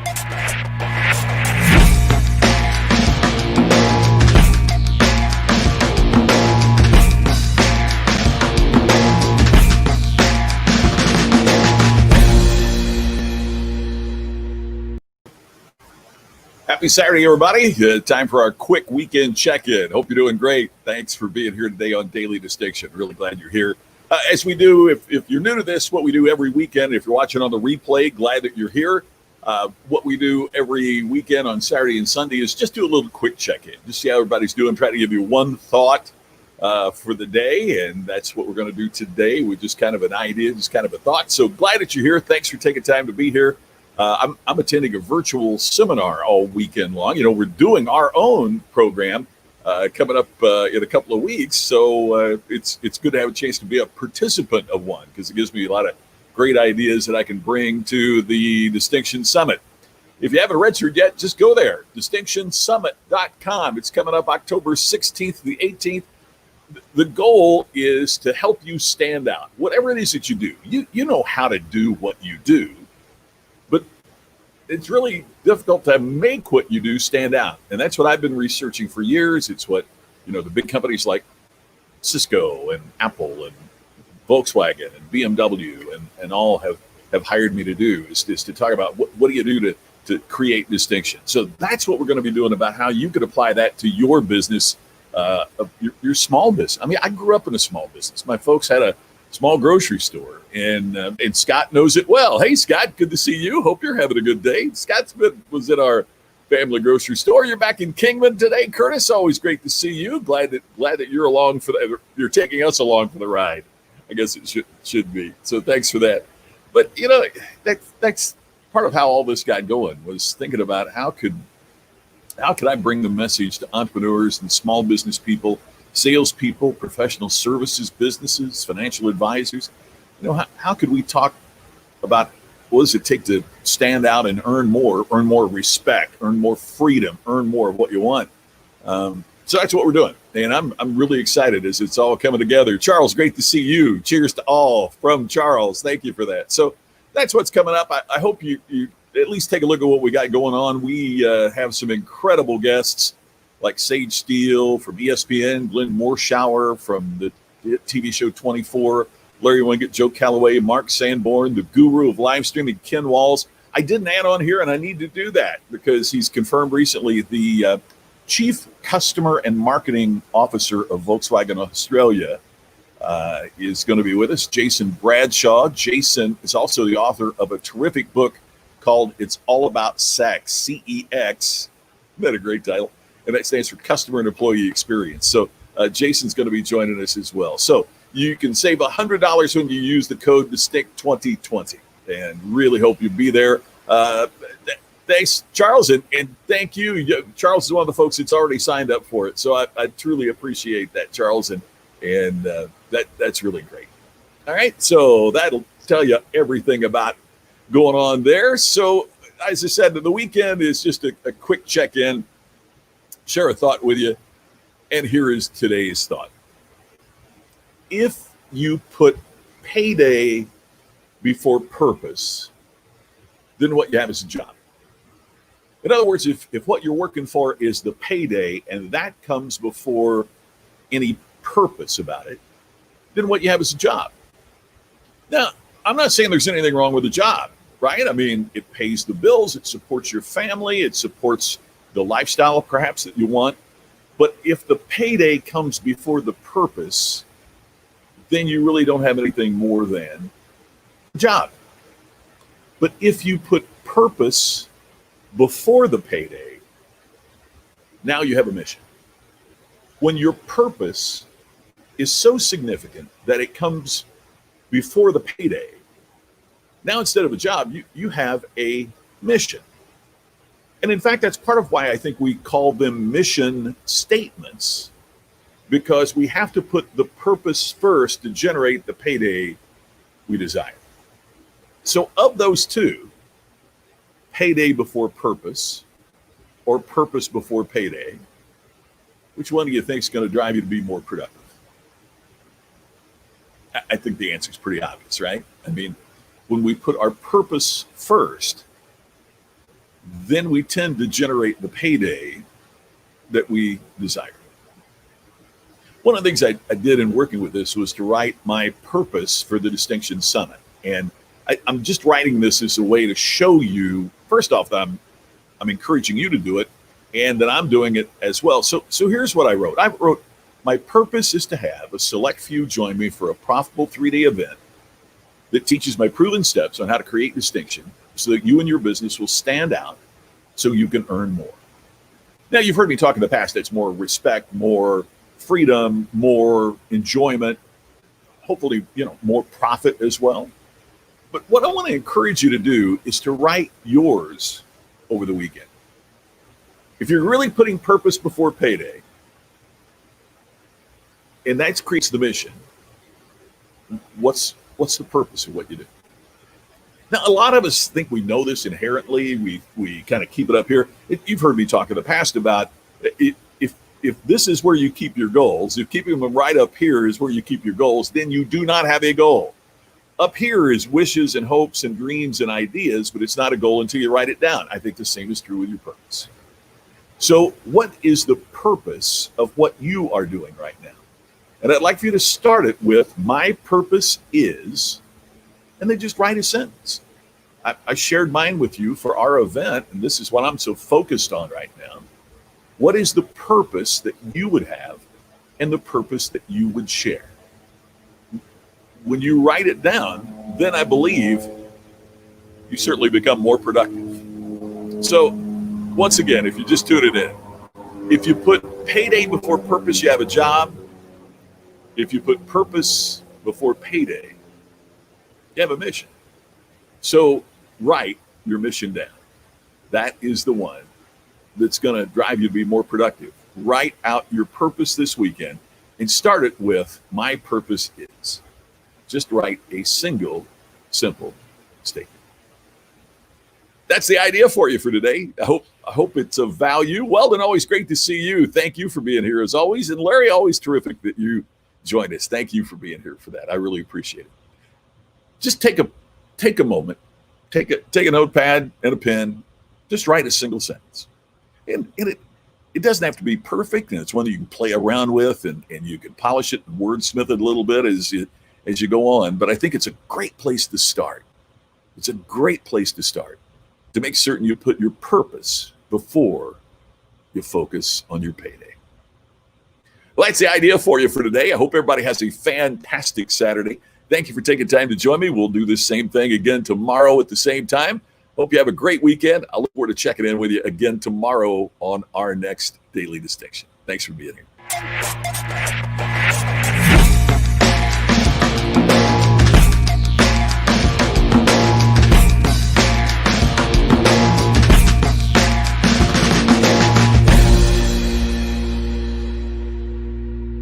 Happy Saturday, everybody. Time for our quick weekend check-in. Hope you're doing great. Thanks for being here today on Daily Distinction. Really glad you're here. As we do, if you're new to this, what we do every weekend, if you're watching on the replay, glad that you're here. What we do every weekend on Saturday and Sunday is just do a little quick check-in. Just see how everybody's doing. Try to give you one thought for the day, and that's what we're going to do today with just kind of an idea, just kind of a thought. So glad that you're here. Thanks for taking time to be here. I'm attending a virtual seminar all weekend long. You know, we're doing our own program coming up in a couple of weeks. So it's good to have a chance to be a participant of one because it gives me a lot of great ideas that I can bring to the Distinction Summit. If you haven't registered yet, just go there, distinctionsummit.com. It's coming up October 16th to the 18th. The goal is to help you stand out. Whatever it is that you do, you know how to do what you do. But it's really difficult to make what you do stand out. And that's what I've been researching for years. It's what, you know, the big companies like Cisco and Apple and Volkswagen and BMW and all have hired me to do is to talk about what do you do to create distinction. So that's what we're going to be doing about how you could apply that to your business, your small business. I mean, I grew up in a small business. My folks had a small grocery store, and Scott knows it well. Hey, Scott, good to see you. Hope you're having a good day. Scott was at our family grocery store. You're back in Kingman today, Curtis. Always great to see you. Glad that you're along for that. You're taking us along for the ride. I guess it should be. So thanks for that. But you know, that's part of how all this got going was thinking about how could I bring the message to entrepreneurs and small business people, salespeople, professional services businesses, financial advisors. You know, how could we talk about what does it take to stand out and earn more respect, earn more freedom, earn more of what you want? So that's what we're doing. And I'm really excited as it's all coming together. Charles, great to see you. Cheers to all from Charles. Thank you for that. So that's what's coming up. I hope you at least take a look at what we got going on. We have some incredible guests like Sage Steele from ESPN, Glenn Morshower from the TV show 24, Larry Winget, Joe Calloway, Mark Sanborn, the guru of live streaming, Ken Walls. I didn't add on here, and I need to do that because he's confirmed recently the Chief Customer and Marketing Officer of Volkswagen Australia is going to be with us, Jason Bradshaw. Jason is also the author of a terrific book called It's All About Sex, CEX. Isn't that a great title? And that stands for Customer and Employee Experience. So Jason's going to be joining us as well. So you can save $100 when you use the code DISTINCT2020. And really hope you'll be there. Thanks, Charles, and thank you. Charles is one of the folks that's already signed up for it. So I truly appreciate that, Charles, and that's really great. All right, so that'll tell you everything about going on there. So as I said, the weekend is just a quick check-in. Share a thought with you, and here is today's thought. If you put payday before purpose, then what you have is a job. In other words, if what you're working for is the payday and that comes before any purpose about it, then what you have is a job. Now, I'm not saying there's anything wrong with a job, right? I mean, it pays the bills, it supports your family, it supports the lifestyle perhaps that you want. But if the payday comes before the purpose, then you really don't have anything more than a job. But if you put purpose before the payday, now you have a mission. When your purpose is so significant that it comes before the payday, now instead of a job, you have a mission. And in fact, that's part of why I think we call them mission statements, because we have to put the purpose first to generate the payday we desire. So of those two, payday before purpose or purpose before payday, which one do you think is going to drive you to be more productive? I think the answer is pretty obvious, right? I mean, when we put our purpose first, then we tend to generate the payday that we desire. One of the things I did in working with this was to write my purpose for the Distinction Summit. And I'm just writing this as a way to show you, first off, that I'm encouraging you to do it, and that I'm doing it as well. So here's what I wrote. I wrote, my purpose is to have a select few join me for a profitable 3-day event that teaches my proven steps on how to create distinction so that you and your business will stand out so you can earn more. Now, you've heard me talk in the past, it's more respect, more freedom, more enjoyment, hopefully, more profit as well. But what I want to encourage you to do is to write yours over the weekend. If you're really putting purpose before payday, and that creates the mission, what's the purpose of what you do? Now, a lot of us think we know this inherently. We kind of keep it up here. You've heard me talk in the past about if this is where you keep your goals, if keeping them right up here is where you keep your goals, then you do not have a goal. Up here is wishes and hopes and dreams and ideas, but it's not a goal until you write it down. I think the same is true with your purpose. So what is the purpose of what you are doing right now? And I'd like for you to start it with, my purpose is, and then just write a sentence. I shared mine with you for our event, and this is what I'm so focused on right now. What is the purpose that you would have and the purpose that you would share? When you write it down, then I believe you certainly become more productive. So once again, if you just tune it in, if you put payday before purpose, you have a job. If you put purpose before payday, you have a mission. So write your mission down. That is the one that's going to drive you to be more productive. Write out your purpose this weekend and start it with, my purpose is. Just write a single, simple statement. That's the idea for you for today. I hope it's of value. Weldon, always great to see you. Thank you for being here as always. And Larry, always terrific that you joined us. Thank you for being here for that. I really appreciate it. Just take a moment, take a notepad and a pen, just write a single sentence. And it doesn't have to be perfect, and it's one that you can play around with and you can polish it and wordsmith it a little bit as you go on. But I think it's a great place to start. It's a great place to start to make certain you put your purpose before you focus on your payday. Well, that's the idea for you for today. I hope everybody has a fantastic Saturday. Thank you for taking time to join me. We'll do the same thing again tomorrow at the same time. Hope you have a great weekend. I look forward to checking in with you again tomorrow on our next Daily Distinction. Thanks for being here.